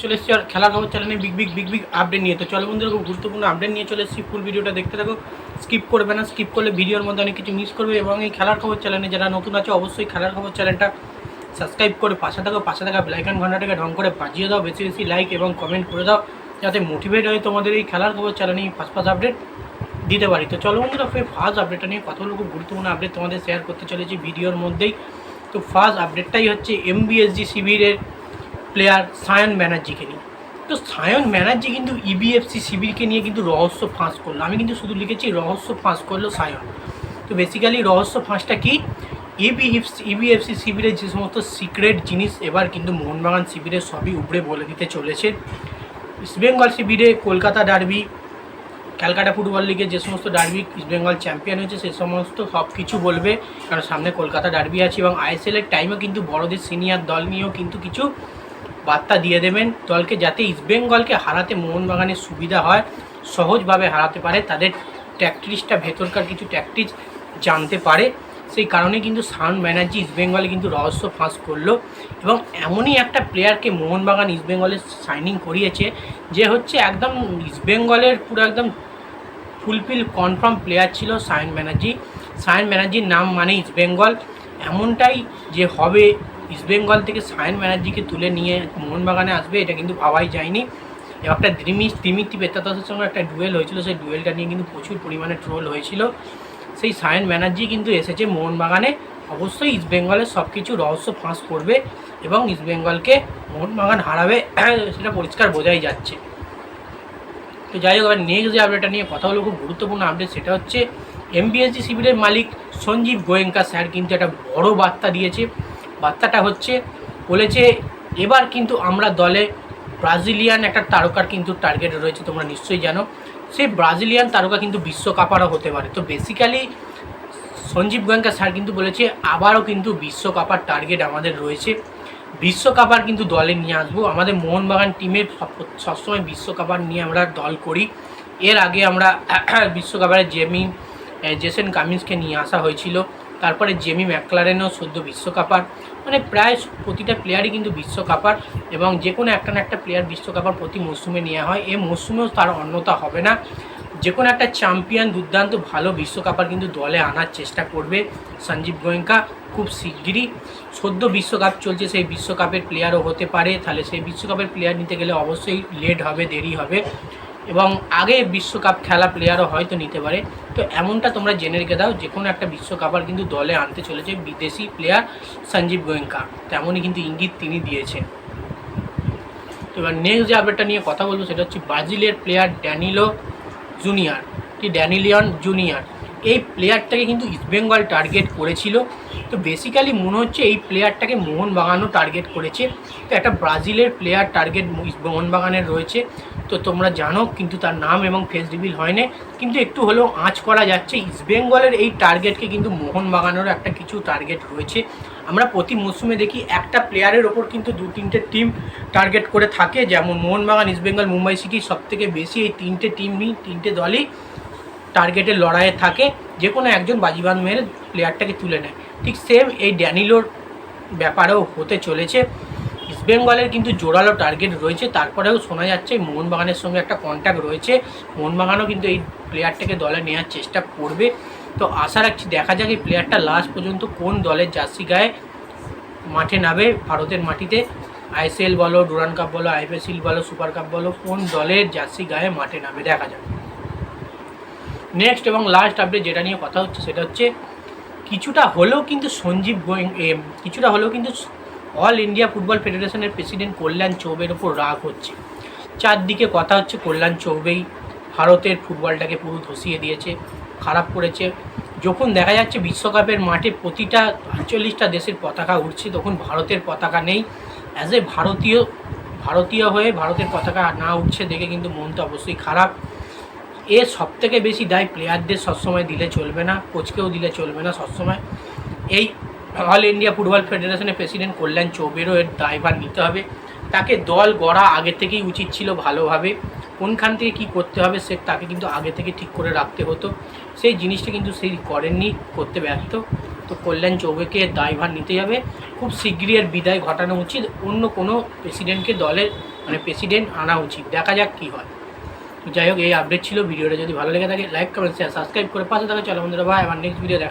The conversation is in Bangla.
চলে এসেছি আর খেলার খবর চ্যানেলে বিগ আপডেট নিয়ে। তো চলো বন্ধুরা, খুব গুরুত্বপূর্ণ আপডেট নিয়ে চলে এসেছি। ফুল ভিডিওটা দেখতে থাকো, স্কিপ করবে না। স্কিপ করলে ভিডিওর মধ্যে অনেক কিছু মিস করবে। এবং এই খেলার খবর চ্যানেলে যারা নতুন আছে অবশ্যই খেলার খবর চ্যানেলটা সাবস্ক্রাইব করে পাশে থাকা বেলাইকন ঘন্টাটাকে ঢং করে বাজিয়ে দাও। বেশি বেশি লাইক এবং কমেন্ট করে দাও, যাতে মোটিভেট হয় তোমাদের এই খেলার খবর চ্যানেলে ফার্স্ট আপডেট দিতে পারি। তো চলো বন্ধুরা, ফার্স্ট আপডেটটা নিয়ে কথা হলো, খুব গুরুত্বপূর্ণ আপডেট তোমাদের শেয়ার করতে চলেছি ভিডিওর মধ্যেই। তো ফার্স্ট আপডেটটাই হচ্ছে এমবিএসজি শিবিরের প্লেয়ার সায়ন ব্যানার্জিকে নিয়ে। তো সায়ন ব্যানার্জি কিন্তু ইবিএফসি শিবিরকে নিয়ে কিন্তু রহস্য ফাঁস করলো। আমি কিন্তু শুধু লিখেছি রহস্য ফাঁস করলো সায়ন। তো বেসিক্যালি রহস্য ফাঁসটা কি, ইবিএফসি শিবিরের যে সমস্ত সিক্রেট জিনিস এবার কিন্তু মোহনবাগান শিবিরে সবই উপড়ে বলে দিতে চলেছে। ইস্টবেঙ্গল শিবিরে কলকাতা ডার্বি, ক্যালকাটা ফুটবল লিগে যে সমস্ত ডার্বি ইস্টবেঙ্গল চ্যাম্পিয়ন হয়েছে সে সমস্ত সব কিছু বলবে, কারণ সামনে কলকাতা ডার্বি আছে। এবং আইএসএলের টাইমে কিন্তু বড়দের সিনিয়র দল নিয়েও কিন্তু কিছু বার্তা দিয়ে দেবেন দলকে, যাতে ইস্টবেঙ্গলকে হারাতে মোহনবাগানের সুবিধা হয়, সহজভাবে হারাতে পারে, তাদের ট্যাকটিক্সটা ভেতরকার কিছু ট্যাকটিক্স জানতে পারে। সেই কারণে কিন্তু সায়ন ব্যানার্জি ইস্টবেঙ্গলে কিন্তু রহস্য ফাঁস করলো। এবং এমনই একটা প্লেয়ারকে মোহনবাগান ইস্টবেঙ্গলে সাইনিং করিয়েছে যে হচ্ছে একদম ইস্টবেঙ্গলের পুরো একদম ফুলফিল কনফার্ম প্লেয়ার ছিল সায়ন ব্যানার্জি। সায়ন ব্যানার্জির নাম মানে ইস্টবেঙ্গল, এমনটাই যে হবে ইস্টবেঙ্গল থেকে সায়ন ব্যানার্জিকে তুলে নিয়ে মোহনবাগানে আসবে এটা কিন্তু ভাবাই যায়নি। এবং একটা দিমিত্রি পেত্রাতসের সঙ্গে একটা ডুয়েল হয়েছিল, সেই ডুয়েলটা নিয়ে কিন্তু প্রচুর পরিমাণে ট্রোল হয়েছিল। সেই সায়ন ব্যানার্জি কিন্তু এসেছে মোহনবাগানে, অবশ্যই ইস্টবেঙ্গলের সব কিছু রহস্য ফাঁস করবে এবং ইস্টবেঙ্গলকে মোহনবাগান হারাবে, সেটা পরিষ্কার বোঝাই যাচ্ছে। তো যাই হোক, এবার নেক্সট যে আপডেটটা নিয়ে কথা হলো, খুব গুরুত্বপূর্ণ আপডেট, সেটা হচ্ছে এমবিএসজি শিবিরের মালিক সঞ্জীব গোয়েঙ্কা স্যার কিন্তু একটা বড় বার্তা দিয়েছে। বার্তাটা হচ্ছে, বলেছে এবার কিন্তু আমরা দলে ব্রাজিলিয়ান একটা তারকার কিন্তু টার্গেট রয়েছে, তোমরা নিশ্চয়ই জানো। সেই ব্রাজিলিয়ান তারকা কিন্তু বিশ্বকাপারও হতে পারে। তো বেসিক্যালি সঞ্জীব গোয়েঙ্কা স্যার কিন্তু বলেছে আবারও কিন্তু বিশ্বকাপার টার্গেট আমাদের রয়েছে, বিশ্বকাপার কিন্তু দলে নিয়ে আসবো। আমাদের মোহনবাগান টিমের সবসময় বিশ্বকাপার নিয়ে আমরা দল করি। এর আগে আমরা বিশ্বকাপারে জেসন কামিন্সকে নিয়ে আসা হয়েছিল, তারপরে জেমি ম্যাকলারেনও সদ্য বিশ্বকাপার, মানে প্রায় প্রতিটা প্লেয়ারই কিন্তু বিশ্বকাপার। এবং যে কোনো একটা না একটা প্লেয়ার বিশ্বকাপার প্রতি মরশুমে নেওয়া হয়, এ মরশুমেও তার অন্যতা হবে না। যে কোনো একটা চ্যাম্পিয়ন দুর্দান্ত ভালো বিশ্বকাপার কিন্তু দলে আনার চেষ্টা করবে সঞ্জীব গোয়েঙ্কা খুব শিগগিরই। সদ্য বিশ্বকাপ চলছে, সেই বিশ্বকাপের প্লেয়ারও হতে পারে, তাহলে সেই বিশ্বকাপের প্লেয়ার নিতে গেলে অবশ্যই লেট হবে, দেরি হবে, এবং আগে বিশ্বকাপ খেলা প্লেয়ারও হয়তো নিতে পারে। তো এমনটা তোমরা জেনে রেখে দাও, যে কোনো একটা বিশ্বকাপার কিন্তু দলে আনতে চলেছে বিদেশি প্লেয়ার সঞ্জীব গোয়েঙ্কা, তেমনই কিন্তু ইঙ্গিত তিনি দিয়েছেন। তো এবার নেক্সট যে আপডেটটা নিয়ে কথা বলবো সেটা হচ্ছে ব্রাজিলের প্লেয়ার ড্যানিলিয়ন জুনিয়র। এই প্লেয়ারটাকে কিন্তু ইস্টবেঙ্গল টার্গেট করেছিল। তো বেসিক্যালি মনে হচ্ছে এই প্লেয়ারটাকে মোহনবাগানও টার্গেট করেছে। তো একটা ব্রাজিলের প্লেয়ার টার্গেট মোহনবাগানের রয়েছে, তো তোমরা জানো, কিন্তু তার নাম এবং ফেস রিভিল হয়নি, কিন্তু একটু হলেও আঁচ করা যাচ্ছে ইস্টবেঙ্গলের এই টার্গেটকে কিন্তু মোহনবাগানেরও একটা কিছু টার্গেট রয়েছে। আমরা প্রতি মরশুমে দেখি একটা প্লেয়ারের ওপর কিন্তু 2-3টে টিম টার্গেট করে থাকে, যেমন মোহনবাগান, ইস্টবেঙ্গল, মুম্বাই সিটি, সবথেকে বেশি এই তিনটে দলই টার্গেটের লড়াইয়ে থাকে, যে কোনো একজন বাজিবান মেরে প্লেয়ারটাকে তুলে নেয়। ঠিক সেম এই ড্যানিলোর ব্যাপারেও হতে চলেছে। ইস্টবেঙ্গলের কিন্তু জোরালো টার্গেট রয়েছে, তারপরেও শোনা যাচ্ছে মোহনবাগানের সঙ্গে একটা কন্ট্যাক্ট রয়েছে, মোহনবাগানও কিন্তু এই প্লেয়ারটাকে দলে নেওয়ার চেষ্টা করবে। তো আশা রাখছি দেখা যাক এই প্লেয়ারটা লাস্ট পর্যন্ত কোন দলের জার্সি গায়ে মাঠে নামে ভারতের মাটিতে। আইএসএল বলো, ডুরান্ড কাপ বলো, আইপিএল বলো, সুপার কাপ বলো, কোন দলের জার্সি গায়ে মাঠে নামে দেখা যাক। নেক্সট এবং লাস্ট আপডেট যেটা নিয়ে কথা হচ্ছে সেটা হচ্ছে কিছুটা হলেও কিন্তু অল ইন্ডিয়া ফুটবল ফেডারেশনের প্রেসিডেন্ট কল্যাণ চৌবের ওপর রাগ হচ্ছে। চারদিকে কথা হচ্ছে কল্যাণ চৌবেই ভারতের ফুটবলটাকে পুরো ধসিয়ে দিয়েছে, খারাপ করেছে। যখন দেখা যাচ্ছে বিশ্বকাপের মাঠে প্রতিটা 48টা দেশের পতাকা উঠছে, তখন ভারতের পতাকা নেই। অ্যাজ এ ভারতীয় হয়ে ভারতের পতাকা না উঠছে দেখে কিন্তু মনটা অবশ্যই খারাপ। এর সবথেকে বেশি দায় প্লেয়ারদের সবসময় দিলে চলবে না, কোচকেও দিলে চলবে না সবসময়। এই অল ইন্ডিয়া ফুটবল ফেডারেশনের প্রেসিডেন্ট কল্যাণ চৌবেরও এর দায়ভার নিতে হবে। তাকে দল গড়া আগে থেকেই উচিত ছিল ভালোভাবে, কোনখান থেকে কী করতে হবে তাকে কিন্তু আগে থেকে ঠিক করে রাখতে হতো। সেই জিনিসটা কিন্তু সেই করেননি, করতে ব্যর্থ। তো কল্যাণ চৌবেকে দায়ভার নিতে হবে, খুব শিগগিরই এর বিদায় ঘটানো উচিত, অন্য কোনো প্রেসিডেন্টকে দলে মানে প্রেসিডেন্ট আনা উচিত, দেখা যাক কী হয়। তো যাই হোক, এই আপডেট ছিল। ভিডিওটা যদি ভালো লেগে থাকে লাইক কমেন্ট শেয়ার সাবস্ক্রাইব করে পাশে থাকা। চলো বন্ধুরা, ভাই, আমার নেক্সট ভিডিও দেখা